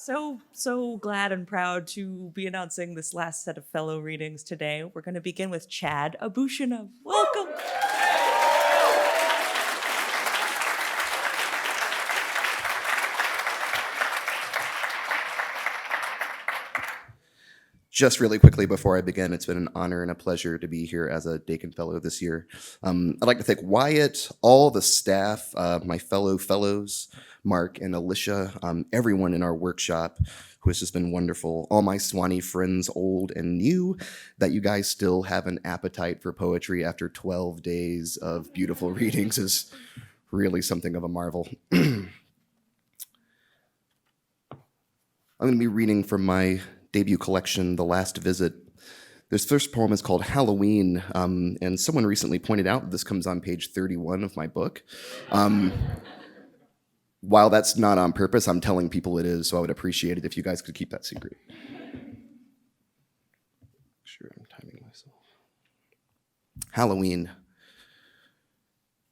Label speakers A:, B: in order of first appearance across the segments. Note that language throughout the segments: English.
A: So glad and proud to be announcing this last set of fellow readings today. We're going to begin with Chad Abushanab. Welcome.
B: Just really quickly before I begin, it's been an honor and a pleasure to be here as a Dakin Fellow this year. I'd like to thank Wyatt, all the staff, my fellow fellows, Mark and Alicia, everyone in our workshop who has just been wonderful, all my Sewanee friends, old and new, that you guys still have an appetite for poetry after 12 days of beautiful readings is really something of a marvel. I'm going to be reading from my debut collection, The Last Visit. This first poem is called Halloween, and someone recently pointed out that this comes on page 31 of my book. While that's not on purpose, I'm telling people it is, so I would appreciate it if you guys could keep that secret. Sure, I'm timing myself. Halloween.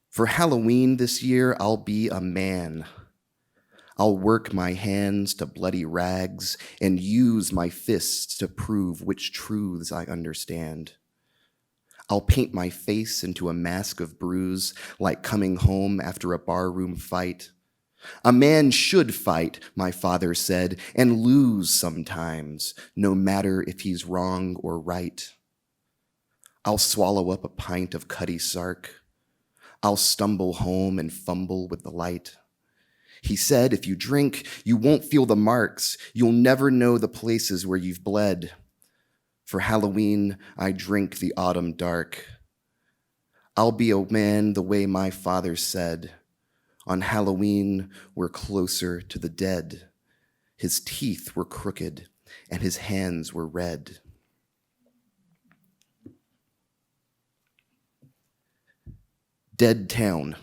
B: For Halloween this year, I'll be a man. I'll work my hands to bloody rags and use my fists to prove which truths I understand. I'll paint my face into a mask of bruise like coming home after a barroom fight. A man should fight, my father said, and lose sometimes, no matter if he's wrong or right. I'll swallow up a pint of Cutty Sark. I'll stumble home and fumble with the light. He said, if you drink, you won't feel the marks. You'll never know the places where you've bled. For Halloween, I drink the autumn dark. I'll be a man the way my father said. On Halloween, we're closer to the dead. His teeth were crooked and his hands were red. Dead town.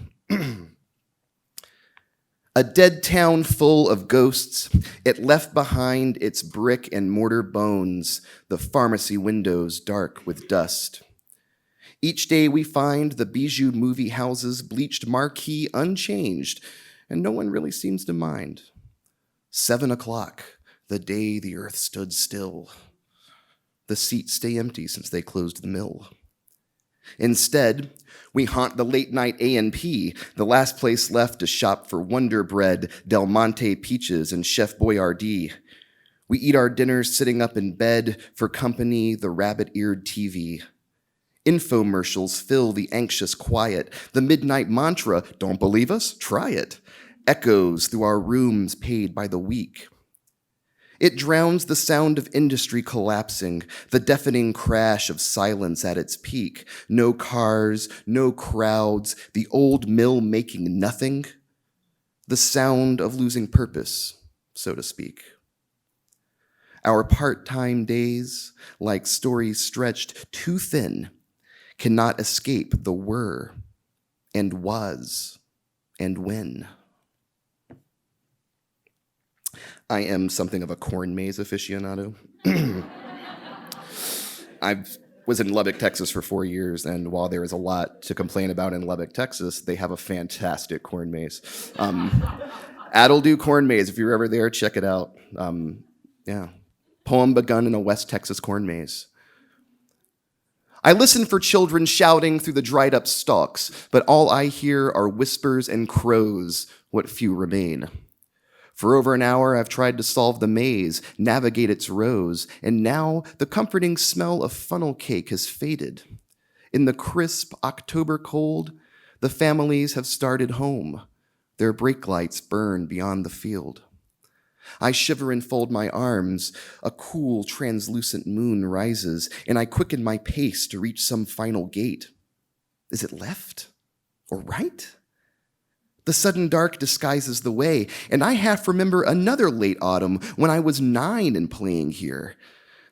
B: A dead town full of ghosts, it left behind its brick and mortar bones, the pharmacy windows dark with dust. Each day we find the bijou movie houses bleached marquee unchanged, and no one really seems to mind. 7 o'clock, the day the earth stood still. The seats stay empty since they closed the mill. Instead, we haunt the late-night A&P, the last place left to shop for Wonder Bread, Del Monte peaches, and Chef Boyardee. We eat our dinners sitting up in bed, for company the rabbit-eared TV. Infomercials fill the anxious quiet. The midnight mantra, don't believe us? Try it, echoes through our rooms paid by the week. It drowns the sound of industry collapsing, the deafening crash of silence at its peak. No cars, no crowds, the old mill making nothing. The sound of losing purpose, so to speak. Our part-time days, like stories stretched too thin, cannot escape the were and was and when. I am something of a corn maze aficionado. I was in Lubbock, Texas for 4 years, and while there is a lot to complain about in Lubbock, Texas, they have a fantastic corn maze. Addle-do corn maze, if you're ever there, check it out. Poem begun in a West Texas corn maze. I listen for children shouting through the dried up stalks, but all I hear are whispers and crows, what few remain. For over an hour, I've tried to solve the maze, navigate its rows, and now the comforting smell of funnel cake has faded. In the crisp October cold, the families have started home. Their brake lights burn beyond the field. I shiver and fold my arms. A cool, translucent moon rises, and I quicken my pace to reach some final gate. Is it left or right? The sudden dark disguises the way, and I half remember another late autumn when I was 9 and playing here.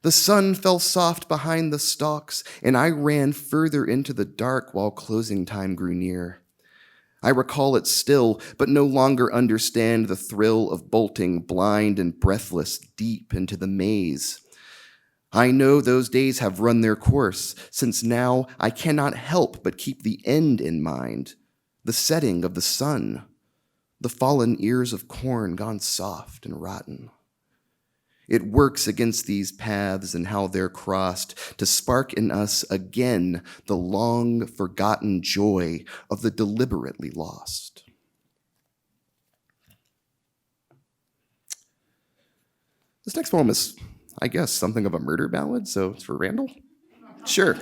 B: The sun fell soft behind the stalks, and I ran further into the dark while closing time grew near. I recall it still, but no longer understand the thrill of bolting blind and breathless deep into the maze. I know those days have run their course, since now I cannot help but keep the end in mind. The setting of the sun, the fallen ears of corn gone soft and rotten. It works against these paths and how they're crossed to spark in us again the long forgotten joy of the deliberately lost. This next poem is, I guess, something of a murder ballad, so it's for Randall? Sure.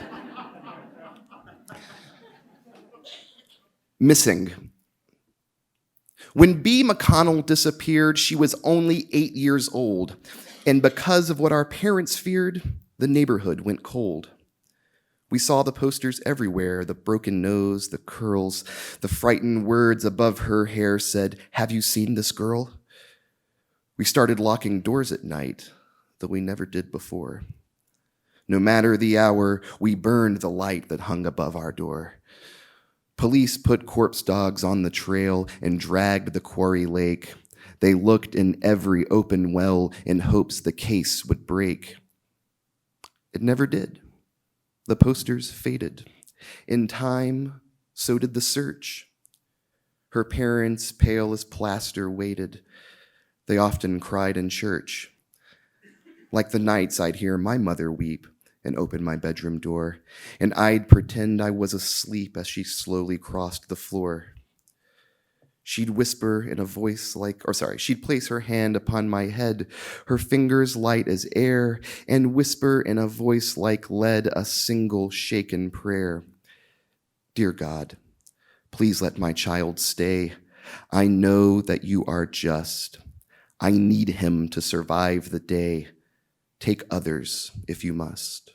B: Missing. When B. McConnell disappeared, she was only 8 years old, and because of what our parents feared, the neighborhood went cold. We saw the posters everywhere, the broken nose, the curls, the frightened words above her hair said, "Have you seen this girl?" We started locking doors at night, though we never did before. No matter the hour, we burned the light that hung above our door. Police put corpse dogs on the trail and dragged the quarry lake. They looked in every open well in hopes the case would break. It never did. The posters faded. In time, so did the search. Her parents, pale as plaster, waited. They often cried in church. Like the nights I'd hear my mother weep and open my bedroom door, and I'd pretend I was asleep as she slowly crossed the floor. She'd whisper in a voice she'd place her hand upon my head, her fingers light as air, and whisper in a voice like lead a single shaken prayer. Dear God, please let my child stay. I know that you are just. I need him to survive the day. Take others if you must.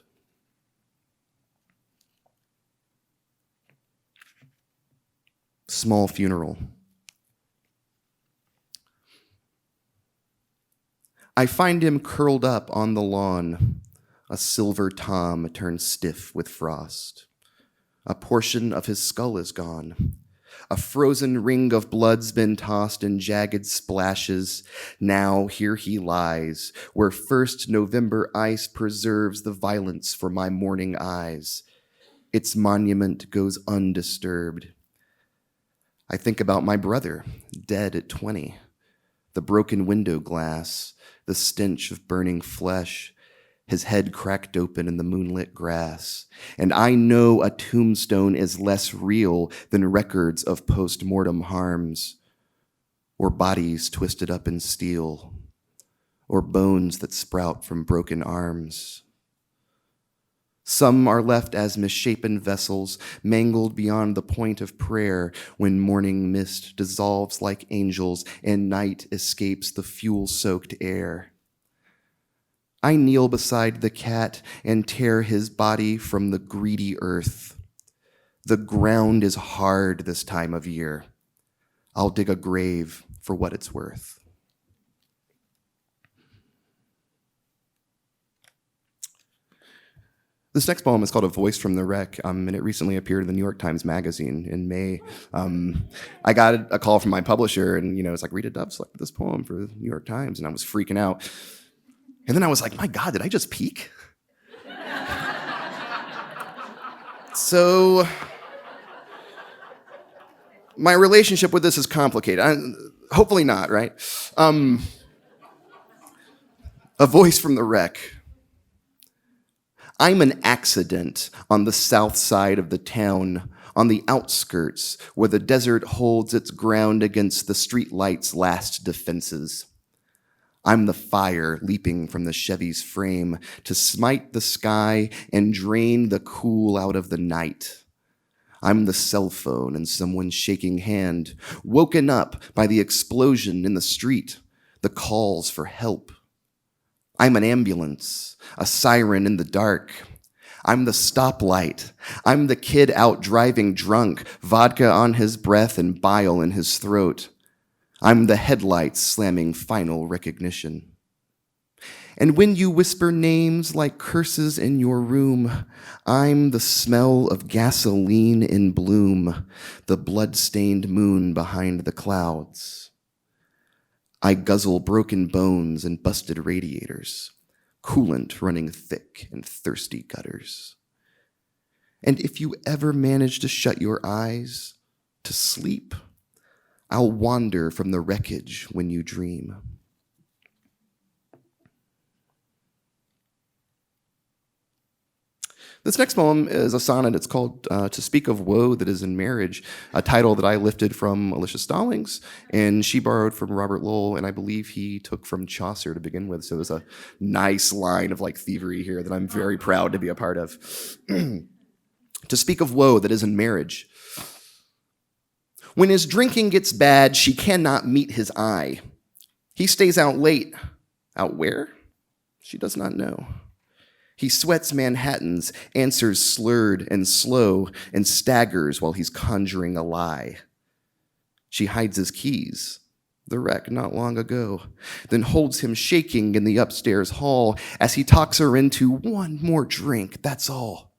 B: Small funeral. I find him curled up on the lawn, a silver tom turned stiff with frost. A portion of his skull is gone. A frozen ring of blood's been tossed in jagged splashes. Now here he lies, where first November ice preserves the violence for my mourning eyes. Its monument goes undisturbed. I think about my brother, dead at 20, the broken window glass, the stench of burning flesh, his head cracked open in the moonlit grass. And I know a tombstone is less real than records of post-mortem harms, or bodies twisted up in steel, or bones that sprout from broken arms. Some are left as misshapen vessels, mangled beyond the point of prayer when morning mist dissolves like angels and night escapes the fuel-soaked air. I kneel beside the cat and tear his body from the greedy earth. The ground is hard this time of year. I'll dig a grave for what it's worth. This next poem is called A Voice from the Wreck, and it recently appeared in the New York Times Magazine in May. I got a call from my publisher, and it's like, Rita Dove selected this poem for the New York Times, and I was freaking out. And then I was like, my God, did I just peak? So my relationship with this is complicated. Hopefully not, right? A Voice from the Wreck. I'm an accident on the south side of the town, on the outskirts where the desert holds its ground against the streetlight's last defenses. I'm the fire leaping from the Chevy's frame to smite the sky and drain the cool out of the night. I'm the cell phone in someone's shaking hand, woken up by the explosion in the street, the calls for help. I'm an ambulance, a siren in the dark. I'm the stoplight. I'm the kid out driving drunk, vodka on his breath and bile in his throat. I'm the headlights slamming final recognition. And when you whisper names like curses in your room, I'm the smell of gasoline in bloom, the blood-stained moon behind the clouds. I guzzle broken bones and busted radiators, coolant running thick in thirsty gutters. And if you ever manage to shut your eyes to sleep, I'll wander from the wreckage when you dream. This next poem is a sonnet. It's called To Speak of Woe That Is in Marriage, a title that I lifted from Alicia Stallings, and she borrowed from Robert Lowell, and I believe he took from Chaucer to begin with. So there's a nice line of like thievery here that I'm very proud to be a part of. To speak of woe that is in marriage. When his drinking gets bad, she cannot meet his eye. He stays out late. Out where? She does not know. He sweats Manhattans, answers slurred and slow, and staggers while he's conjuring a lie. She hides his keys, the wreck not long ago, then holds him shaking in the upstairs hall as he talks her into one more drink, that's all.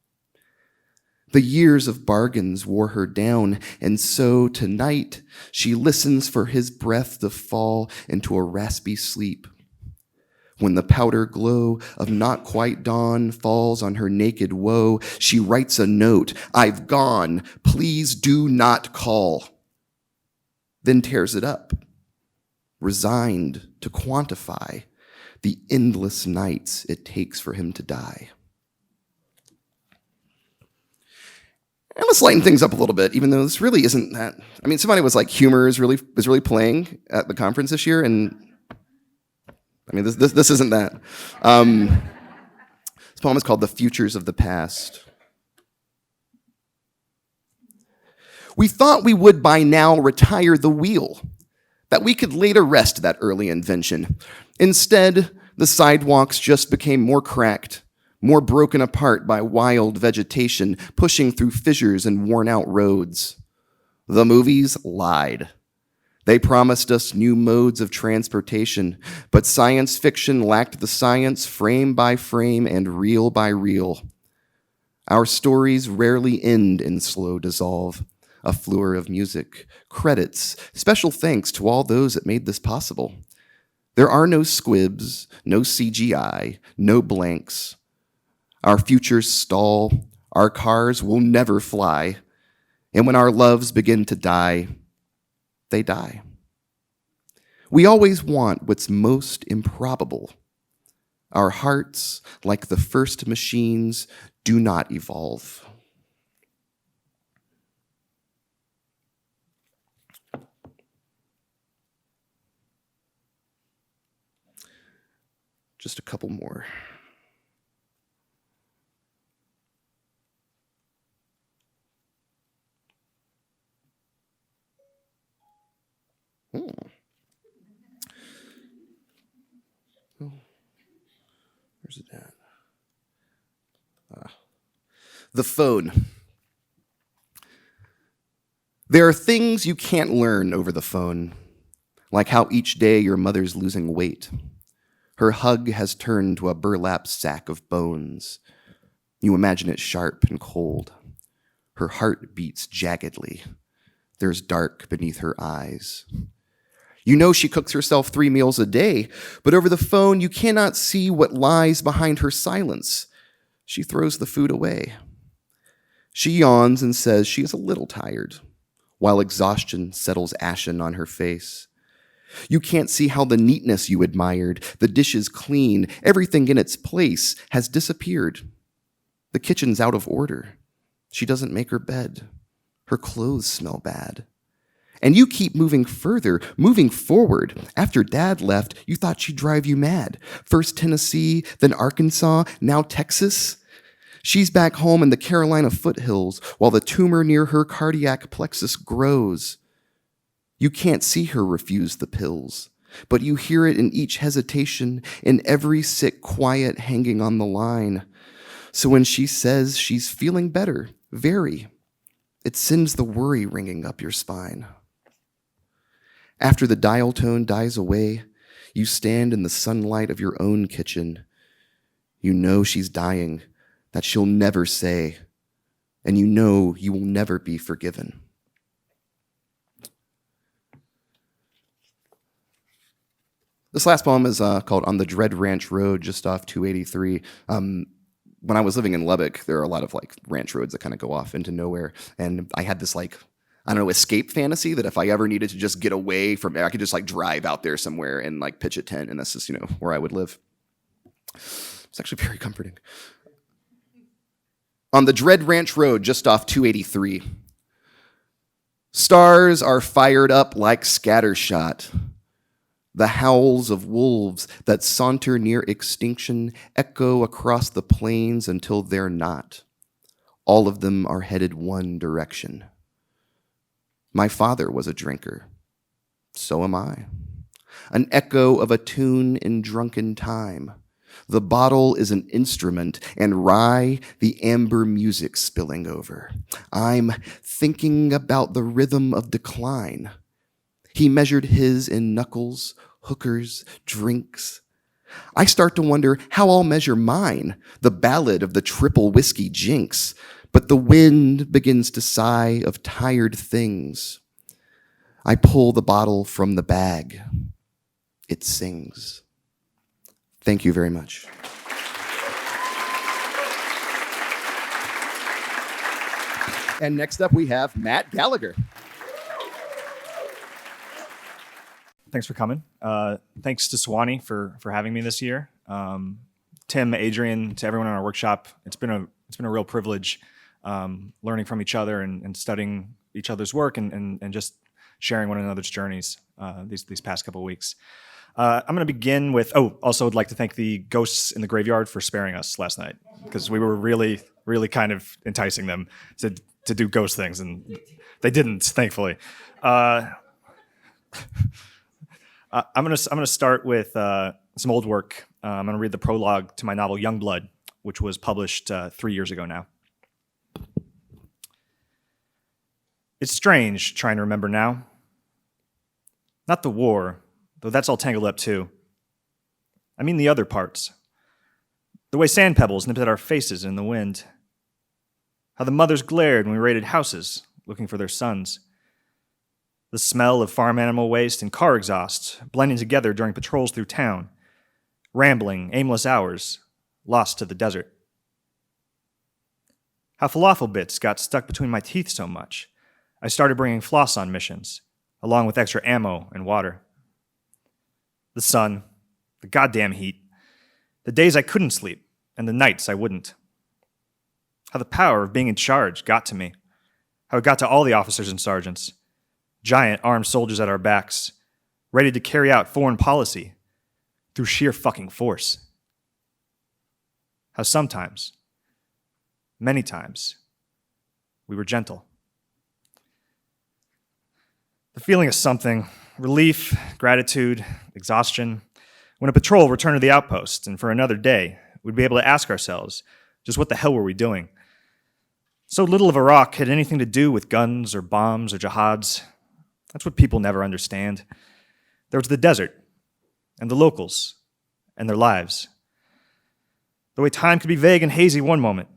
B: The years of bargains wore her down, and so tonight she listens for his breath to fall into a raspy sleep. When the powder glow of not quite dawn falls on her naked woe, she writes a note, I've gone, please do not call. Then tears it up, resigned to quantify the endless nights it takes for him to die. I'm gonna lighten things up a little bit, even though this really isn't that. I mean, somebody was like, humor is really playing at the conference this year, and I mean, this isn't that. This poem is called The Futures of the Past. We thought we would by now retire the wheel, that we could lay to rest that early invention. Instead, the sidewalks just became more cracked, more broken apart by wild vegetation, pushing through fissures and worn-out roads. The movies lied. They promised us new modes of transportation, but science fiction lacked the science frame by frame and reel by reel. Our stories rarely end in slow dissolve. A fleur of music, credits, special thanks to all those that made this possible. There are no squibs, no CGI, no blanks. Our futures stall, our cars will never fly, and when our loves begin to die, they die. We always want what's most improbable. Our hearts, like the first machines, do not evolve. Just a couple more. Oh, where's it at? The phone. There are things you can't learn over the phone, like how each day your mother's losing weight. Her hug has turned to a burlap sack of bones. You imagine it sharp and cold. Her heart beats jaggedly. There's dark beneath her eyes. You know she cooks herself 3 meals a day, but over the phone you cannot see what lies behind her silence. She throws the food away. She yawns and says she is a little tired, while exhaustion settles ashen on her face. You can't see how the neatness you admired, the dishes clean, everything in its place, has disappeared. The kitchen's out of order. She doesn't make her bed. Her clothes smell bad. And you keep moving further, moving forward. After Dad left, you thought she'd drive you mad. First Tennessee, then Arkansas, now Texas. She's back home in the Carolina foothills while the tumor near her cardiac plexus grows. You can't see her refuse the pills, but you hear it in each hesitation, in every sick quiet hanging on the line. So when she says she's feeling better, very, it sends the worry ringing up your spine. After the dial tone dies away, you stand in the sunlight of your own kitchen. You know she's dying, that she'll never say, and you know you will never be forgiven. This last poem is called On the Dread Ranch Road, just off 283. When I was living in Lubbock, there are a lot of like ranch roads that kind of go off into nowhere. And I had this like, I don't know, escape fantasy that if I ever needed to just get away from there, I could just like drive out there somewhere and like pitch a tent. And that's just, where I would live. It's actually very comforting. on the Dread Ranch Road just off 283. Stars are fired up like scattershot. The howls of wolves that saunter near extinction echo across the plains until they're not. All of them are headed one direction. My father was a drinker. So am I. An echo of a tune in drunken time. The bottle is an instrument, and rye, the amber music spilling over. I'm thinking about the rhythm of decline. He measured his in knuckles, hookers, drinks. I start to wonder how I'll measure mine, the ballad of the triple whiskey jinx. But the wind begins to sigh of tired things. I pull the bottle from the bag. It sings. Thank you very much. And next up we have Matt Gallagher.
C: Thanks for coming. Thanks to Sewanee for having me this year. Tim, Adrian, to everyone in our workshop. It's been a real privilege learning from each other and studying each other's work and just sharing one another's journeys these past couple of weeks. I'm going to begin with, also would like to thank the ghosts in the graveyard for sparing us last night, because we were really, really kind of enticing them to do ghost things, and they didn't, thankfully. I'm going to start with some old work. I'm going to read the prologue to my novel Youngblood, which was published 3 years ago now. It's strange trying to remember now. Not the war, though that's all tangled up too. I mean the other parts. The way sand pebbles nipped at our faces in the wind. How the mothers glared when we raided houses, looking for their sons. The smell of farm animal waste and car exhaust blending together during patrols through town. Rambling, aimless hours, lost to the desert. How falafel bits got stuck between my teeth so much, I started bringing floss on missions, along with extra ammo and water. The sun, the goddamn heat, the days I couldn't sleep, and the nights I wouldn't. How the power of being in charge got to me. How it got to all the officers and sergeants. Giant armed soldiers at our backs, ready to carry out foreign policy through sheer fucking force. How sometimes, many times, we were gentle. The feeling of something, relief, gratitude, exhaustion. When a patrol returned to the outpost, and for another day, we'd be able to ask ourselves, just what the hell were we doing? So little of Iraq had anything to do with guns or bombs or jihads. That's what people never understand. There was the desert, and the locals, and their lives. The way time could be vague and hazy one moment,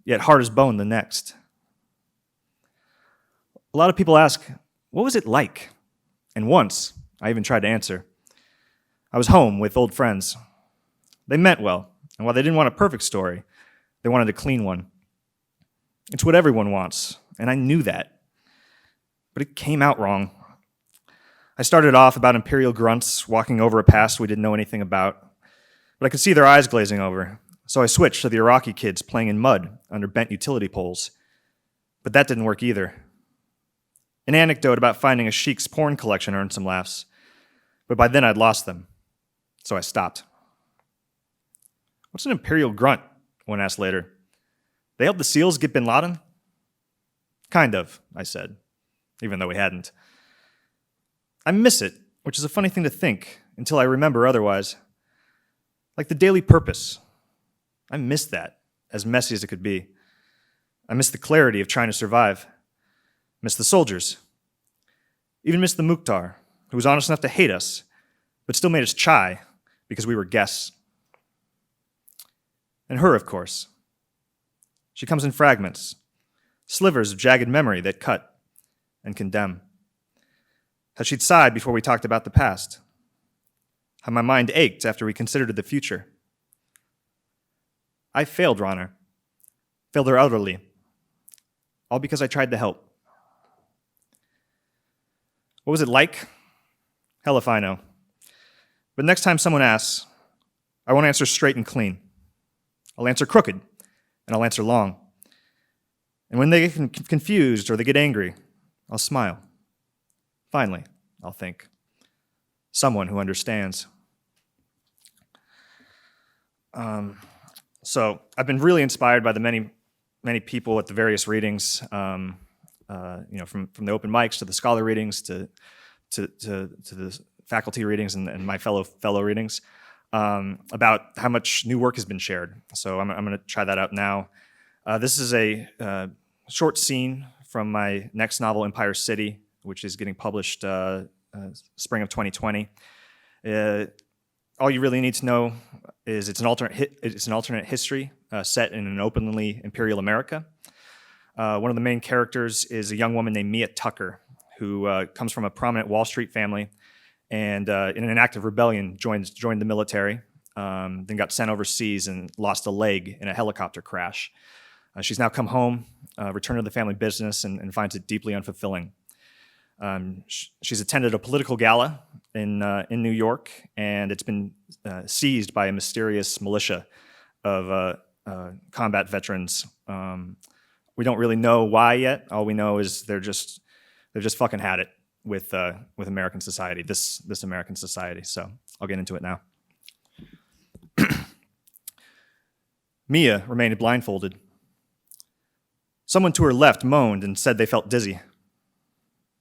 C: yet hard as bone the next. A lot of people ask, what was it like? And once, I even tried to answer. I was home with old friends. They meant well, and while they didn't want a perfect story, they wanted a clean one. It's what everyone wants, and I knew that. But it came out wrong. I started off about imperial grunts walking over a past we didn't know anything about, but I could see their eyes glazing over, so I switched to the Iraqi kids playing in mud under bent utility poles. But that didn't work either. An anecdote about finding a sheik's porn collection earned some laughs, but by then I'd lost them, so I stopped. What's an imperial grunt? One asked later. They helped the SEALs get bin Laden? Kind of, I said, even though we hadn't. I miss it, which is a funny thing to think until I remember otherwise. Like the daily purpose. I miss that, as messy as it could be. I miss the clarity of trying to survive. Miss the soldiers. Even miss the Mukhtar, who was honest enough to hate us, but still made us chai because we were guests. And her, of course. She comes in fragments, slivers of jagged memory that cut and condemn. How she'd sighed before we talked about the past. How my mind ached after we considered the future. I failed Rana. Failed her utterly. All because I tried to help. What was it like? Hell if I know. But next time someone asks, I won't answer straight and clean. I'll answer crooked, and I'll answer long. And when they get confused or they get angry, I'll smile. Finally, I'll think. Someone who understands. So I've been really inspired by the many people at the various readings, from the open mics to the scholar readings to the faculty readings and my fellow readings, about how much new work has been shared. So I'm going to try that out now. This is a short scene from my next novel, Empire City, which is getting published spring of 2020. All you really need to know is it's an alternate history set in an openly imperial America. One of the main characters is a young woman named Mia Tucker, who comes from a prominent Wall Street family, and in an act of rebellion joined the military, then got sent overseas and lost a leg in a helicopter crash. She's now come home, returned to the family business, and finds it deeply unfulfilling. She's attended a political gala in New York, and it's been seized by a mysterious militia of combat veterans. We don't really know why yet. All we know is they're just fucking had it with American society, this American society. So I'll get into it now. Mia remained blindfolded. Someone to her left moaned and said they felt dizzy.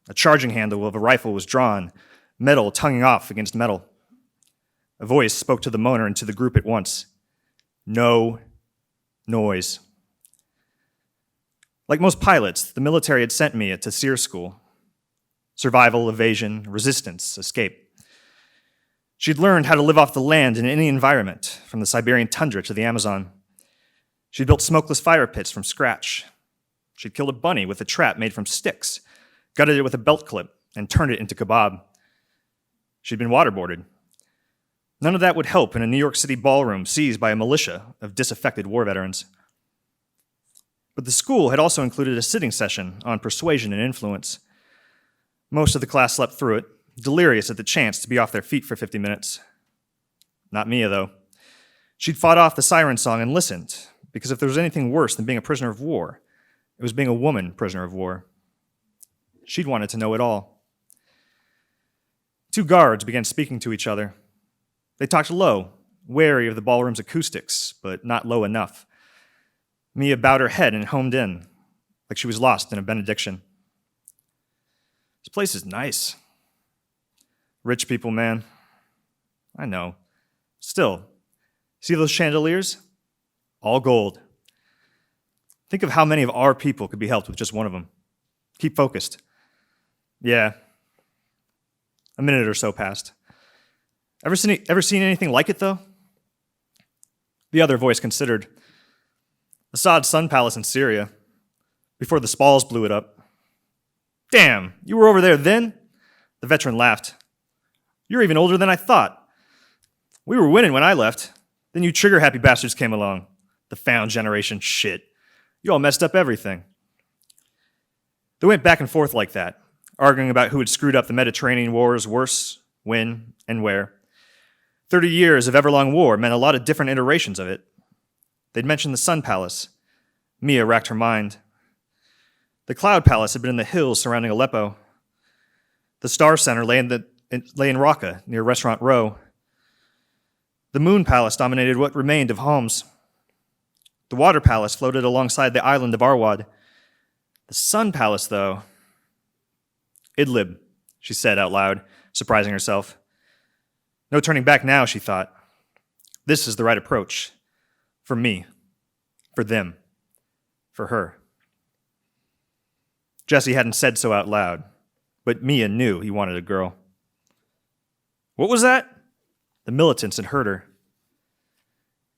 C: A charging handle of a rifle was drawn, metal tonguing off against metal. A voice spoke to the moaner and to the group at once. No noise. Like most pilots, the military had sent Mia to SEER school. Survival, evasion, resistance, escape. She'd learned how to live off the land in any environment, from the Siberian tundra to the Amazon. She'd built smokeless fire pits from scratch. She'd killed a bunny with a trap made from sticks, gutted it with a belt clip, and turned it into kebab. She'd been waterboarded. None of that would help in a New York City ballroom seized by a militia of disaffected war veterans. But the school had also included a sitting session on persuasion and influence. Most of the class slept through it, delirious at the chance to be off their feet for 50 minutes. Not Mia, though. She'd fought off the siren song and listened, because if there was anything worse than being a prisoner of war, it was being a woman prisoner of war. She'd wanted to know it all. Two guards began speaking to each other. They talked low, wary of the ballroom's acoustics, but not low enough. Mia bowed her head and homed in, like she was lost in a benediction. This place is nice. Rich people, man. I know. Still, see those chandeliers? All gold. Think of how many of our people could be helped with just one of them. Keep focused. Yeah. A minute or so passed. Ever seen anything like it, though? The other voice considered. Assad's Sun Palace in Syria, before the Spalls blew it up. Damn, you were over there then? The veteran laughed. You're even older than I thought. We were winning when I left. Then you trigger-happy bastards came along. The found generation shit. You all messed up everything. They went back and forth like that, arguing about who had screwed up the Mediterranean wars worse, when, and where. 30 years of ever-long war meant a lot of different iterations of it. They'd mentioned the Sun Palace. Mia racked her mind. The Cloud Palace had been in the hills surrounding Aleppo. The Star Center lay in Raqqa, near Restaurant Row. The Moon Palace dominated what remained of Homs. The Water Palace floated alongside the island of Arwad. The Sun Palace, though... Idlib, she said out loud, surprising herself. No turning back now, she thought. This is the right approach. For me. For them. For her. Jesse hadn't said so out loud, but Mia knew he wanted a girl. What was that? The militants had heard her.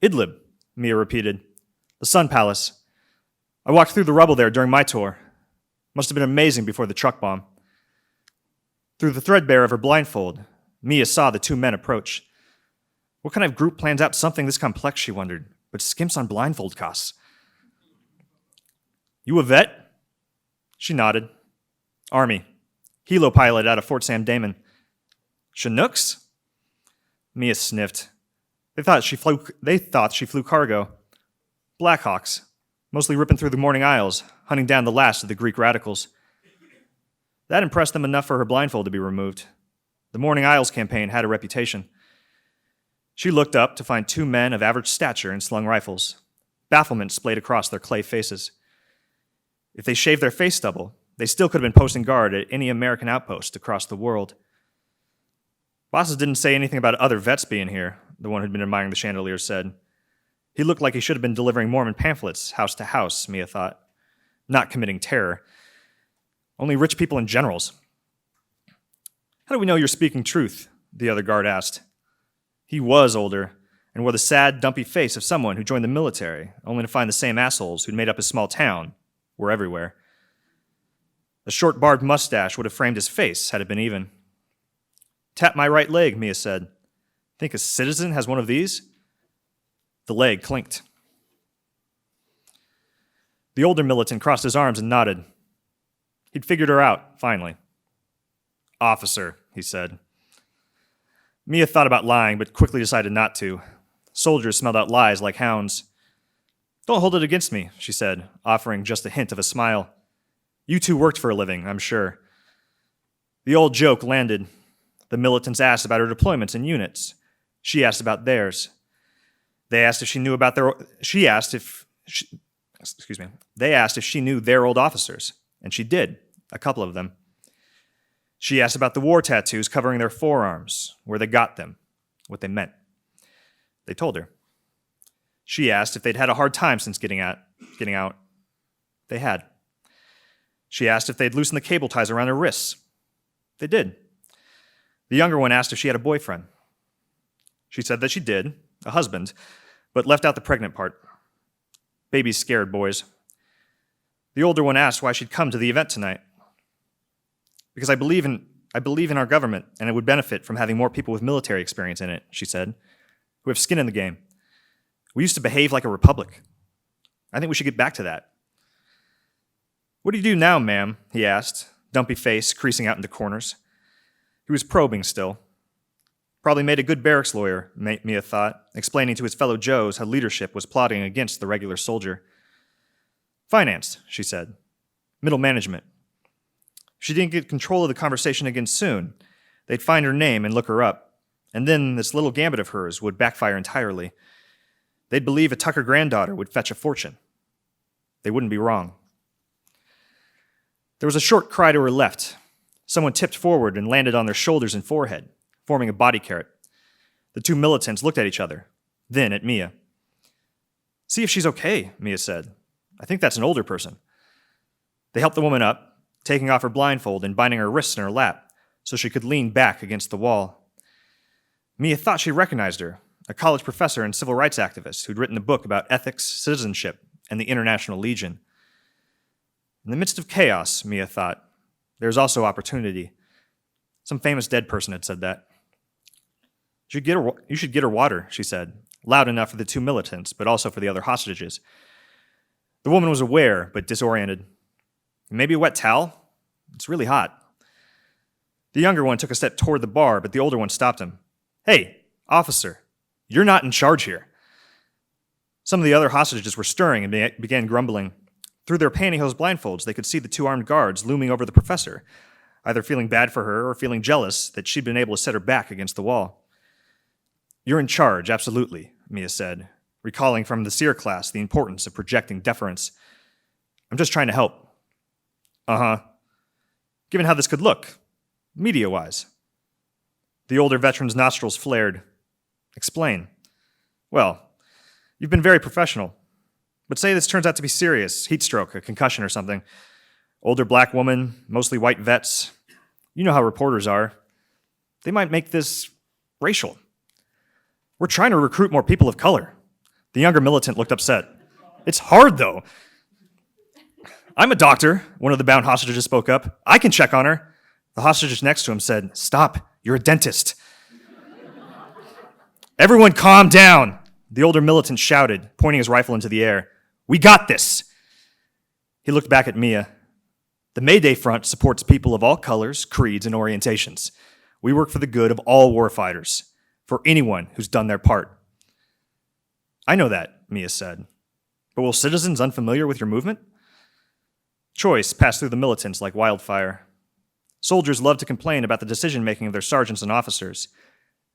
C: Idlib, Mia repeated. The Sun Palace. I walked through the rubble there during my tour. Must have been amazing before the truck bomb. Through the threadbare of her blindfold, Mia saw the two men approach. What kind of group plans out something this complex, she wondered, but skimps on blindfold costs? You a vet? She nodded. Army. Helo pilot out of Fort Sam Damon. Chinooks? Mia sniffed. They thought she flew cargo. Blackhawks. mostly ripping through the morning aisles, hunting down the last of the Greek radicals. That impressed them enough for her blindfold to be removed. The Morning Aisles campaign had a reputation. She looked up to find 2 men of average stature and slung rifles. Bafflement splayed across their clay faces. If they shaved their face stubble, they still could have been posting guard at any American outpost across the world. Bosses didn't say anything about other vets being here, the one who'd been admiring the chandelier said. He looked like he should have been delivering Mormon pamphlets house to house, Mia thought, not committing terror. Only rich people and generals. How do we know you're speaking truth? The other guard asked. He was older and wore the sad, dumpy face of someone who joined the military, only to find the same assholes who'd made up his small town were everywhere. A short barbed mustache would have framed his face had it been even. Tap my right leg, Mia said. Think a citizen has one of these? The leg clinked. The older militant crossed his arms and nodded. He'd figured her out, finally. Officer, he said. Mia thought about lying, but quickly decided not to. Soldiers smelled out lies like hounds. Don't hold it against me, she said, offering just a hint of a smile. You two worked for a living, I'm sure. The old joke landed. The militants asked about her deployments and units. She asked about theirs. They asked if she knew about their. They asked if she knew their old officers, and she did, a couple of them. She asked about the war tattoos covering their forearms, where they got them, what they meant. They told her. She asked if they'd had a hard time since getting out. They had. She asked if they'd loosened the cable ties around their wrists. They did. The younger one asked if she had a boyfriend. She said that she did, a husband, but left out the pregnant part. Babies scared boys. The older one asked why she'd come to the event tonight. Because I believe in our government, and it would benefit from having more people with military experience in it, she said, who have skin in the game. We used to behave like a republic. I think we should get back to that. What do you do now, ma'am? He asked, dumpy face creasing out into corners. He was probing still. Probably made a good barracks lawyer, Mia thought, explaining to his fellow Joes how leadership was plotting against the regular soldier. Finance, she said. Middle management. If she didn't get control of the conversation again soon, they'd find her name and look her up, and then this little gambit of hers would backfire entirely. They'd believe a Tucker granddaughter would fetch a fortune. They wouldn't be wrong. There was a short cry to her left. Someone tipped forward and landed on their shoulders and forehead, forming a body carrot. The 2 militants looked at each other, then at Mia. See if she's okay, Mia said. I think that's an older person. They helped the woman up, taking off her blindfold and binding her wrists in her lap so she could lean back against the wall. Mia thought she recognized her, a college professor and civil rights activist who'd written a book about ethics, citizenship, and the International Legion. In the midst of chaos, Mia thought, there's also opportunity. Some famous dead person had said that. You should get her water, she said, loud enough for the 2 militants, but also for the other hostages. The woman was aware, but disoriented. Maybe a wet towel? It's really hot. The younger one took a step toward the bar, but the older one stopped him. Hey, officer, you're not in charge here. Some of the other hostages were stirring and began grumbling. Through their pantyhose blindfolds, they could see the 2 armed guards looming over the professor, either feeling bad for her or feeling jealous that she'd been able to set her back against the wall. You're in charge, absolutely, Mia said, recalling from the SEER class the importance of projecting deference. I'm just trying to help. Uh-huh. Given how this could look, media-wise. The older veteran's nostrils flared. Explain. Well, you've been very professional. But say this turns out to be serious, heat stroke, a concussion or something. Older black woman, mostly white vets. You know how reporters are. They might make this racial. We're trying to recruit more people of color. The younger militant looked upset. It's hard, though. I'm a doctor, one of the bound hostages spoke up. I can check on her. The hostage next to him said, Stop, you're a dentist. Everyone calm down, the older militant shouted, pointing his rifle into the air. We got this. He looked back at Mia. The Mayday Front supports people of all colors, creeds, and orientations. We work for the good of all warfighters, for anyone who's done their part. I know that, Mia said. But will citizens unfamiliar with your movement? Choice passed through the militants like wildfire. Soldiers loved to complain about the decision-making of their sergeants and officers.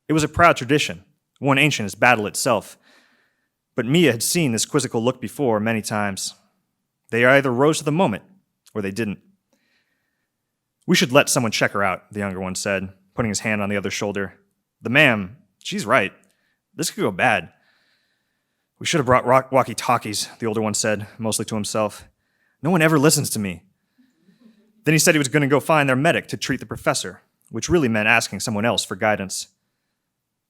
C: It was a proud tradition, one ancient as battle itself. But Mia had seen this quizzical look before many times. They either rose to the moment, or they didn't. "We should let someone check her out," the younger one said, putting his hand on the other's shoulder. "The ma'am, she's right. This could go bad." "We should have brought walkie-talkies," the older one said, mostly to himself. "No one ever listens to me." Then he said he was going to go find their medic to treat the professor, which really meant asking someone else for guidance.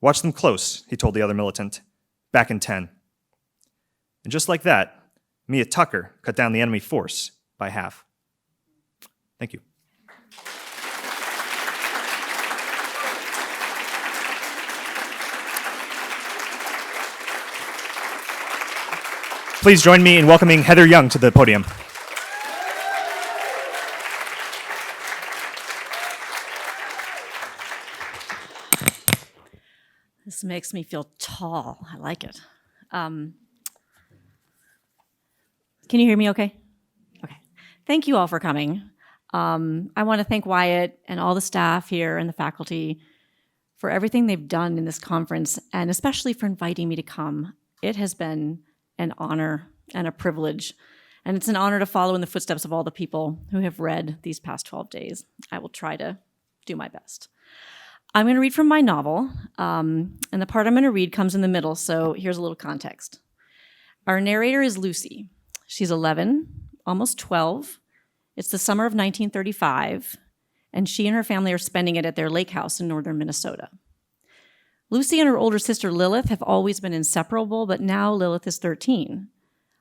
C: "Watch them close," he told the other militant. "Back in 10. And just like that, Mia Tucker cut down the enemy force by half. Thank you. Please join me in welcoming Heather Young to the podium.
D: This makes me feel tall. I like it. Can you hear me okay? Okay. Thank you all for coming. I want to thank Wyatt and all the staff here and the faculty for everything they've done in this conference, and especially for inviting me to come. It has been an honor and a privilege, and it's an honor to follow in the footsteps of all the people who have read these past 12 days. I will try to do my best. I'm going to read from my novel, and the part I'm going to read comes in the middle, so here's a little context. Our narrator is Lucy. She's 11, almost 12. It's the summer of 1935, and she and her family are spending it at their lake house in northern Minnesota. Lucy and her older sister Lilith have always been inseparable, but now Lilith is 13.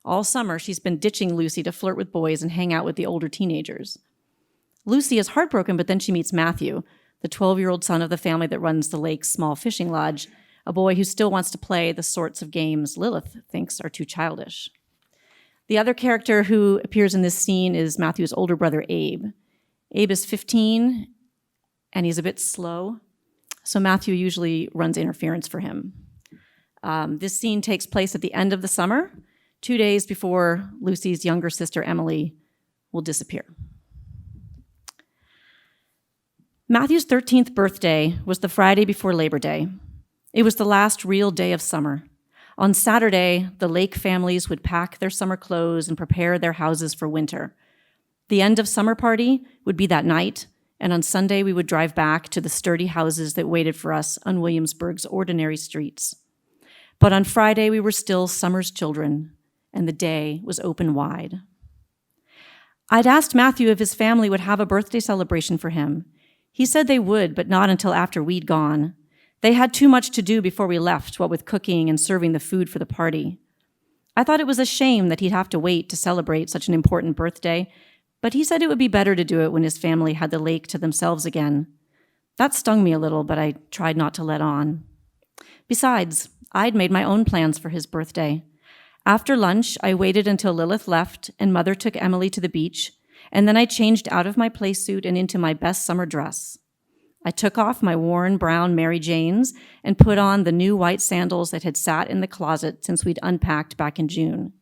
D: All summer, she's been ditching Lucy to flirt with boys and hang out with the older teenagers. Lucy is heartbroken, but then she meets Matthew, the 12-year-old son of the family that runs the lake's small fishing lodge, a boy who still wants to play the sorts of games Lilith thinks are too childish. The other character who appears in this scene is Matthew's older brother, Abe. Abe is 15, and he's a bit slow, so Matthew usually runs interference for him. This scene takes place at the end of the summer, 2 days before Lucy's younger sister, Emily, will disappear. Matthew's 13th birthday was the Friday before Labor Day. It was the last real day of summer. On Saturday, the Lake families would pack their summer clothes and prepare their houses for winter. The end of summer party would be that night, and on Sunday we would drive back to the sturdy houses that waited for us on Williamsburg's ordinary streets. But on Friday we were still summer's children, and the day was open wide. I'd asked Matthew if his family would have a birthday celebration for him. He said they would, but not until after we'd gone. They had too much to do before we left, what with cooking and serving the food for the party. I thought it was a shame that he'd have to wait to celebrate such an important birthday, but he said it would be better to do it when his family had the lake to themselves again. That stung me a little, but I tried not to let on. Besides, I'd made my own plans for his birthday. After lunch, I waited until Lilith left and Mother took Emily to the beach, and then I changed out of my play suit and into my best summer dress. I took off my worn brown Mary Janes and put on the new white sandals that had sat in the closet since we'd unpacked back in June.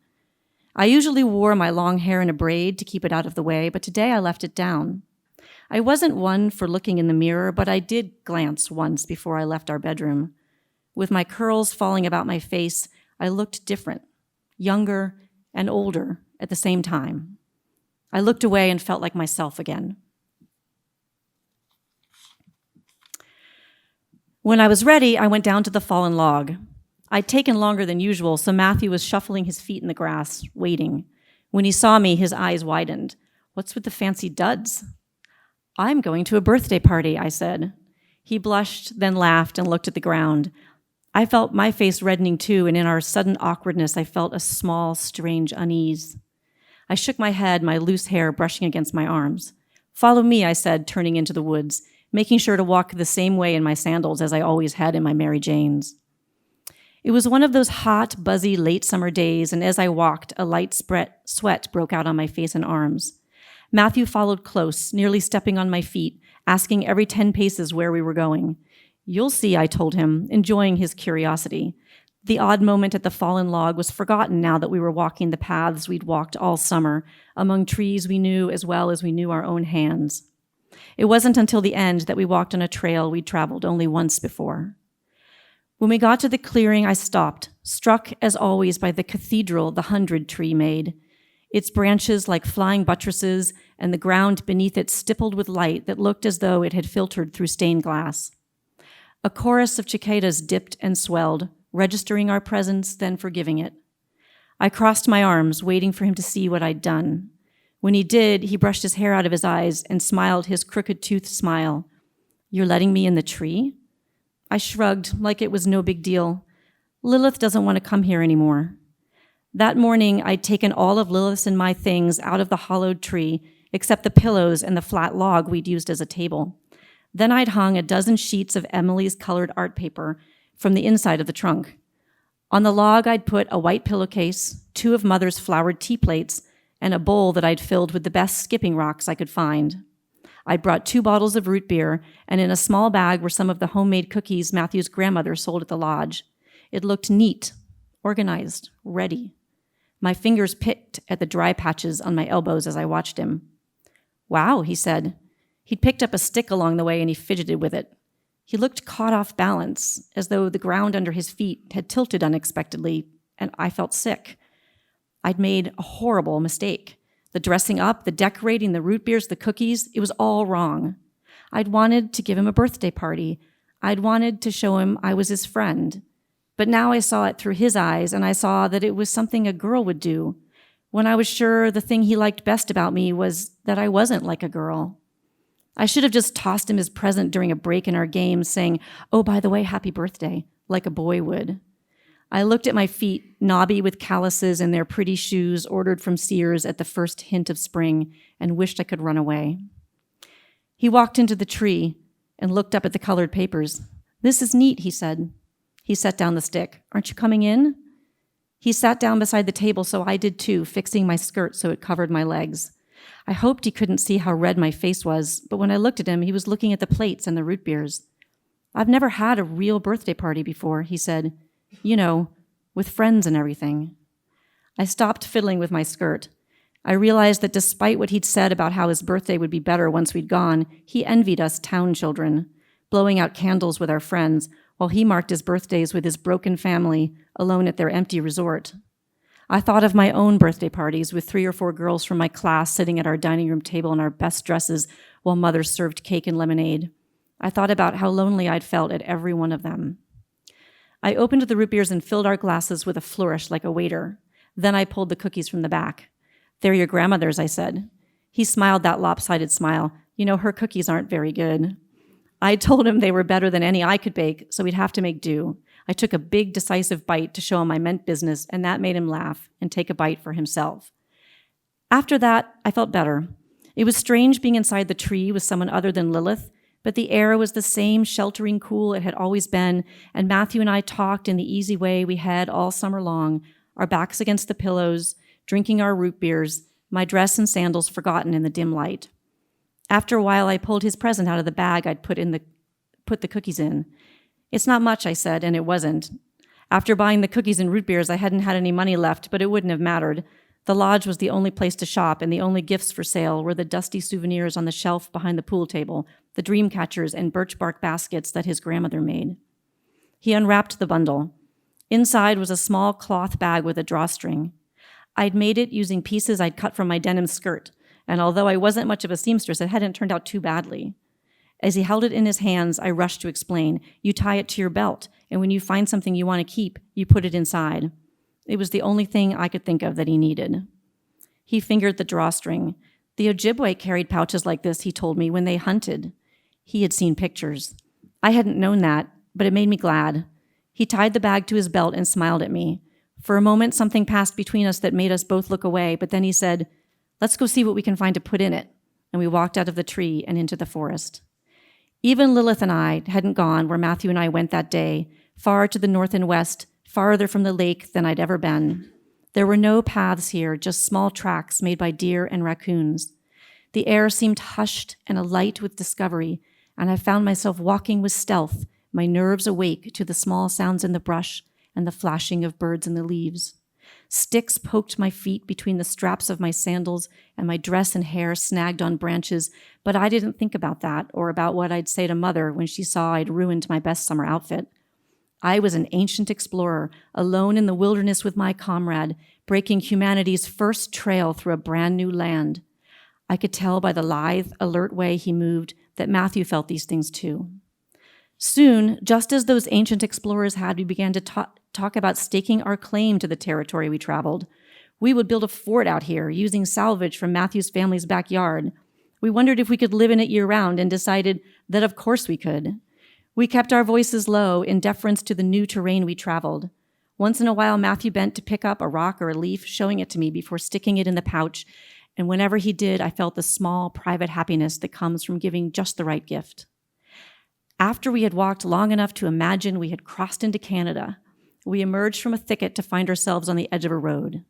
D: I usually wore my long hair in a braid to keep it out of the way, but today I left it down. I wasn't one for looking in the mirror, but I did glance once before I left our bedroom. With my curls falling about my face, I looked different, younger and older at the same time. I looked away and felt like myself again. When I was ready, I went down to the fallen log. I'd taken longer than usual, so Matthew was shuffling his feet in the grass, waiting. When he saw me, his eyes widened. "What's with the fancy duds?" "I'm going to a birthday party," I said. He blushed, then laughed and looked at the ground. I felt my face reddening too, and in our sudden awkwardness, I felt a small, strange unease. I shook my head, my loose hair brushing against my arms. "Follow me," I said, turning into the woods, making sure to walk the same way in my sandals as I always had in my Mary Janes. It was one of those hot, buzzy, late summer days, and as I walked, a light sweat broke out on my face and arms. Matthew followed close, nearly stepping on my feet, asking every 10 paces where we were going. "You'll see," I told him, enjoying his curiosity. The odd moment at the fallen log was forgotten now that we were walking the paths we'd walked all summer, among trees we knew as well as we knew our own hands. It wasn't until the end that we walked on a trail we'd traveled only once before. When we got to the clearing, I stopped, struck as always by the cathedral the 100 tree made, its branches like flying buttresses and the ground beneath it stippled with light that looked as though it had filtered through stained glass. A chorus of cicadas dipped and swelled, registering our presence, then forgiving it. I crossed my arms, waiting for him to see what I'd done. When he did, he brushed his hair out of his eyes and smiled his crooked-toothed smile. "You're letting me in the tree?" I shrugged, like it was no big deal. "Lilith doesn't want to come here anymore." That morning, I'd taken all of Lilith's and my things out of the hollowed tree, except the pillows and the flat log we'd used as a table. Then I'd hung a dozen sheets of Emily's colored art paper from the inside of the trunk. On the log, I'd put a white pillowcase, 2 of Mother's flowered tea plates, and a bowl that I'd filled with the best skipping rocks I could find. I'd brought 2 bottles of root beer, and in a small bag were some of the homemade cookies Matthew's grandmother sold at the lodge. It looked neat, organized, ready. My fingers picked at the dry patches on my elbows as I watched him. "Wow," he said. He'd picked up a stick along the way and he fidgeted with it. He looked caught off balance, as though the ground under his feet had tilted unexpectedly, and I felt sick. I'd made a horrible mistake. The dressing up, the decorating, the root beers, the cookies, it was all wrong. I'd wanted to give him a birthday party. I'd wanted to show him I was his friend. But now I saw it through his eyes, and I saw that it was something a girl would do, when I was sure the thing he liked best about me was that I wasn't like a girl. I should have just tossed him his present during a break in our game, saying, "Oh, by the way, happy birthday," like a boy would. I looked at my feet, knobby with calluses in their pretty shoes ordered from Sears at the first hint of spring, and wished I could run away. He walked into the tree and looked up at the colored papers. "This is neat," he said. He set down the stick. "Aren't you coming in?" He sat down beside the table, so I did too, fixing my skirt so it covered my legs. I hoped he couldn't see how red my face was, but when I looked at him, he was looking at the plates and the root beers. "I've never had a real birthday party before," he said. "You know, with friends and everything." I stopped fiddling with my skirt. I realized that despite what he'd said about how his birthday would be better once we'd gone, he envied us town children, blowing out candles with our friends, while he marked his birthdays with his broken family, alone at their empty resort. I thought of my own birthday parties with 3 or 4 girls from my class sitting at our dining room table in our best dresses while Mother served cake and lemonade. I thought about how lonely I'd felt at every one of them. I opened the root beers and filled our glasses with a flourish like a waiter. Then I pulled the cookies from the back. "They're your grandmother's," I said. He smiled that lopsided smile. "You know, her cookies aren't very good." I told him they were better than any I could bake, so we'd have to make do. I took a big, decisive bite to show him I meant business, and that made him laugh and take a bite for himself. After that, I felt better. It was strange being inside the tree with someone other than Lilith, but the air was the same sheltering cool it had always been, and Matthew and I talked in the easy way we had all summer long, our backs against the pillows, drinking our root beers, my dress and sandals forgotten in the dim light. After a while, I pulled his present out of the bag I'd put the cookies in. "It's not much," I said, and it wasn't. After buying the cookies and root beers, I hadn't had any money left, but it wouldn't have mattered. The lodge was the only place to shop, and the only gifts for sale were the dusty souvenirs on the shelf behind the pool table, the dream catchers and birch bark baskets that his grandmother made. He unwrapped the bundle. Inside was a small cloth bag with a drawstring. I'd made it using pieces I'd cut from my denim skirt, and although I wasn't much of a seamstress, it hadn't turned out too badly. As he held it in his hands, I rushed to explain. "You tie it to your belt, and when you find something you want to keep, you put it inside." It was the only thing I could think of that he needed. He fingered the drawstring. The Ojibwe carried pouches like this, he told me, when they hunted. He had seen pictures. I hadn't known that, but it made me glad. He tied the bag to his belt and smiled at me. For a moment, something passed between us that made us both look away, but then he said, "Let's go see what we can find to put in it." And we walked out of the tree and into the forest. Even Lilith and I hadn't gone where Matthew and I went that day, far to the north and west, farther from the lake than I'd ever been. There were no paths here, just small tracks made by deer and raccoons. The air seemed hushed and alight with discovery, and I found myself walking with stealth, my nerves awake to the small sounds in the brush and the flashing of birds in the leaves. Sticks poked my feet between the straps of my sandals, and my dress and hair snagged on branches, but I didn't think about that or about what I'd say to Mother when she saw I'd ruined my best summer outfit. I was an ancient explorer, alone in the wilderness with my comrade, breaking humanity's first trail through a brand new land. I could tell by the lithe, alert way he moved that Matthew felt these things too. Soon, just as those ancient explorers had, we began to talk about staking our claim to the territory we traveled. We would build a fort out here using salvage from Matthew's family's backyard. We wondered if we could live in it year-round and decided that of course we could. We kept our voices low in deference to the new terrain we traveled. Once in a while, Matthew bent to pick up a rock or a leaf, showing it to me before sticking it in the pouch, and whenever he did, I felt the small, private happiness that comes from giving just the right gift. After we had walked long enough to imagine we had crossed into Canada, we emerged from a thicket to find ourselves on the edge of a road.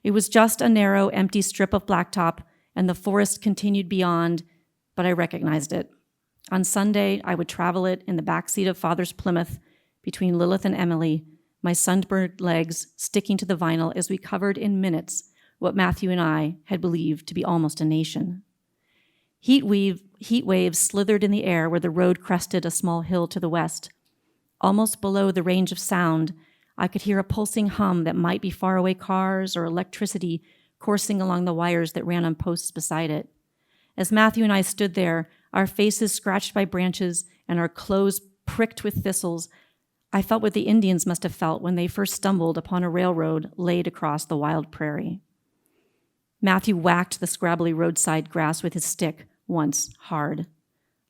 D: It was just a narrow, empty strip of blacktop, and the forest continued beyond, but I recognized it. On Sunday, I would travel it in the backseat of Father's Plymouth between Lilith and Emily, my sunburned legs sticking to the vinyl as we covered in minutes what Matthew and I had believed to be almost a nation. Heat waves slithered in the air where the road crested a small hill to the west. Almost below the range of sound, I could hear a pulsing hum that might be faraway cars or electricity coursing along the wires that ran on posts beside it. As Matthew and I stood there, our faces scratched by branches and our clothes pricked with thistles, I felt what the Indians must have felt when they first stumbled upon a railroad laid across the wild prairie. Matthew whacked the scrabbly roadside grass with his stick once, hard.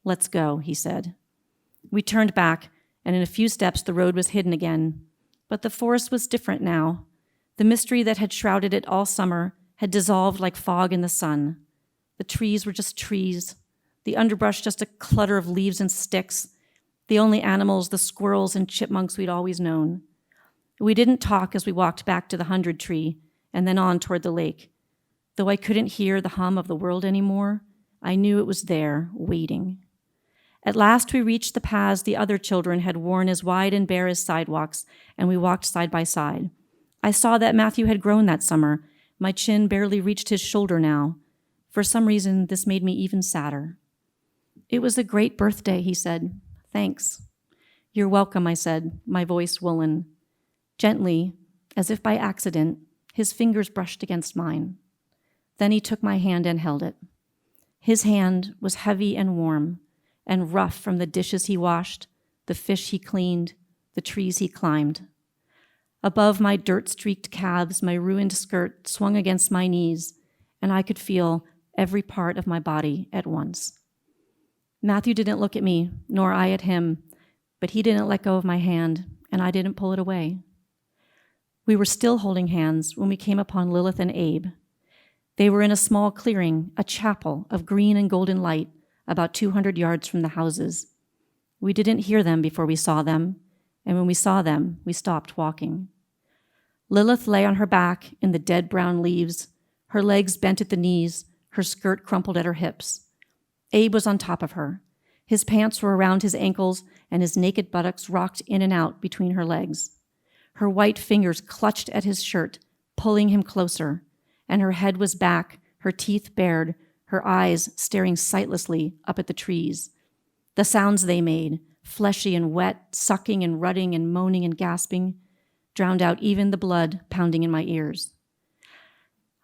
D: "Let's go," he said. We turned back, and in a few steps the road was hidden again. But the forest was different now. The mystery that had shrouded it all summer had dissolved like fog in the sun. The trees were just trees, the underbrush just a clutter of leaves and sticks, the only animals the squirrels and chipmunks we'd always known. We didn't talk as we walked back to the 100 tree and then on toward the lake. Though I couldn't hear the hum of the world anymore, I knew it was there, waiting. At last we reached the paths the other children had worn as wide and bare as sidewalks, and we walked side by side. I saw that Matthew had grown that summer. My chin barely reached his shoulder now. For some reason, this made me even sadder. "It was a great birthday," he said. "Thanks." "You're welcome," I said, my voice woolen. Gently, as if by accident, his fingers brushed against mine. Then he took my hand and held it. His hand was heavy and warm, and rough from the dishes he washed, the fish he cleaned, the trees he climbed. Above my dirt-streaked calves, my ruined skirt swung against my knees, and I could feel every part of my body at once. Matthew didn't look at me, nor I at him, but he didn't let go of my hand, and I didn't pull it away. We were still holding hands when we came upon Lilith and Abe. They were in a small clearing, a chapel of green and golden light, about 200 yards from the houses. We didn't hear them before we saw them, and when we saw them, we stopped walking. Lilith lay on her back in the dead brown leaves, her legs bent at the knees, her skirt crumpled at her hips. Abe was on top of her. His pants were around his ankles, and his naked buttocks rocked in and out between her legs. Her white fingers clutched at his shirt, pulling him closer, and her head was back, her teeth bared, her eyes staring sightlessly up at the trees. The sounds they made, fleshy and wet, sucking and rutting and moaning and gasping, drowned out even the blood pounding in my ears.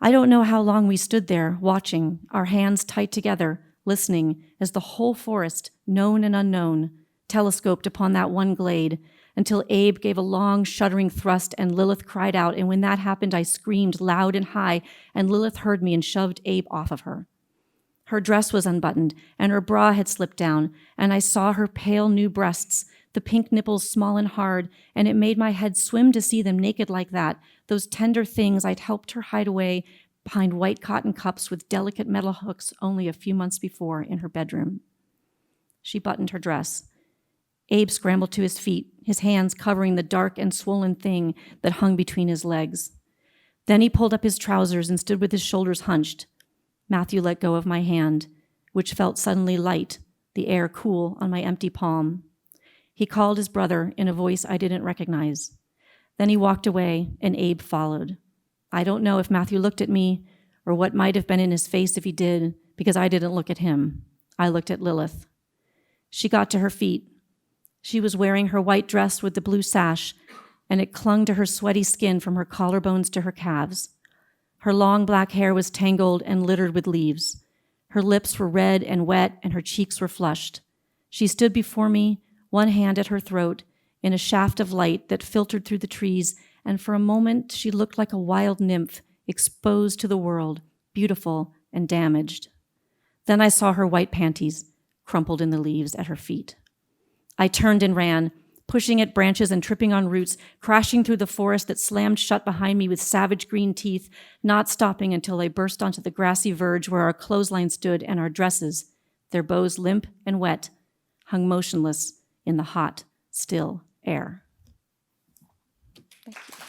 D: I don't know how long we stood there, watching, our hands tight together, listening, as the whole forest, known and unknown, telescoped upon that one glade, until Abe gave a long, shuddering thrust and Lilith cried out, and when that happened, I screamed loud and high, and Lilith heard me and shoved Abe off of her. Her dress was unbuttoned, and her bra had slipped down, and I saw her pale new breasts, the pink nipples small and hard, and it made my head swim to see them naked like that, those tender things I'd helped her hide away behind white cotton cups with delicate metal hooks only a few months before in her bedroom. She buttoned her dress. Abe scrambled to his feet, his hands covering the dark and swollen thing that hung between his legs. Then he pulled up his trousers and stood with his shoulders hunched. Matthew let go of my hand, which felt suddenly light, the air cool on my empty palm. He called his brother in a voice I didn't recognize. Then he walked away, and Abe followed. I don't know if Matthew looked at me or what might have been in his face if he did, because I didn't look at him. I looked at Lilith. She got to her feet. She was wearing her white dress with the blue sash, and it clung to her sweaty skin from her collarbones to her calves. Her long black hair was tangled and littered with leaves. Her lips were red and wet, and her cheeks were flushed. She stood before me, one hand at her throat, in a shaft of light that filtered through the trees, and for a moment she looked like a wild nymph exposed to the world, beautiful and damaged. Then I saw her white panties crumpled in the leaves at her feet. I turned and ran, pushing at branches and tripping on roots, crashing through the forest that slammed shut behind me with savage green teeth, not stopping until I burst onto the grassy verge where our clothesline stood and our dresses, their bows limp and wet, hung motionless in the hot, still air. Thank you.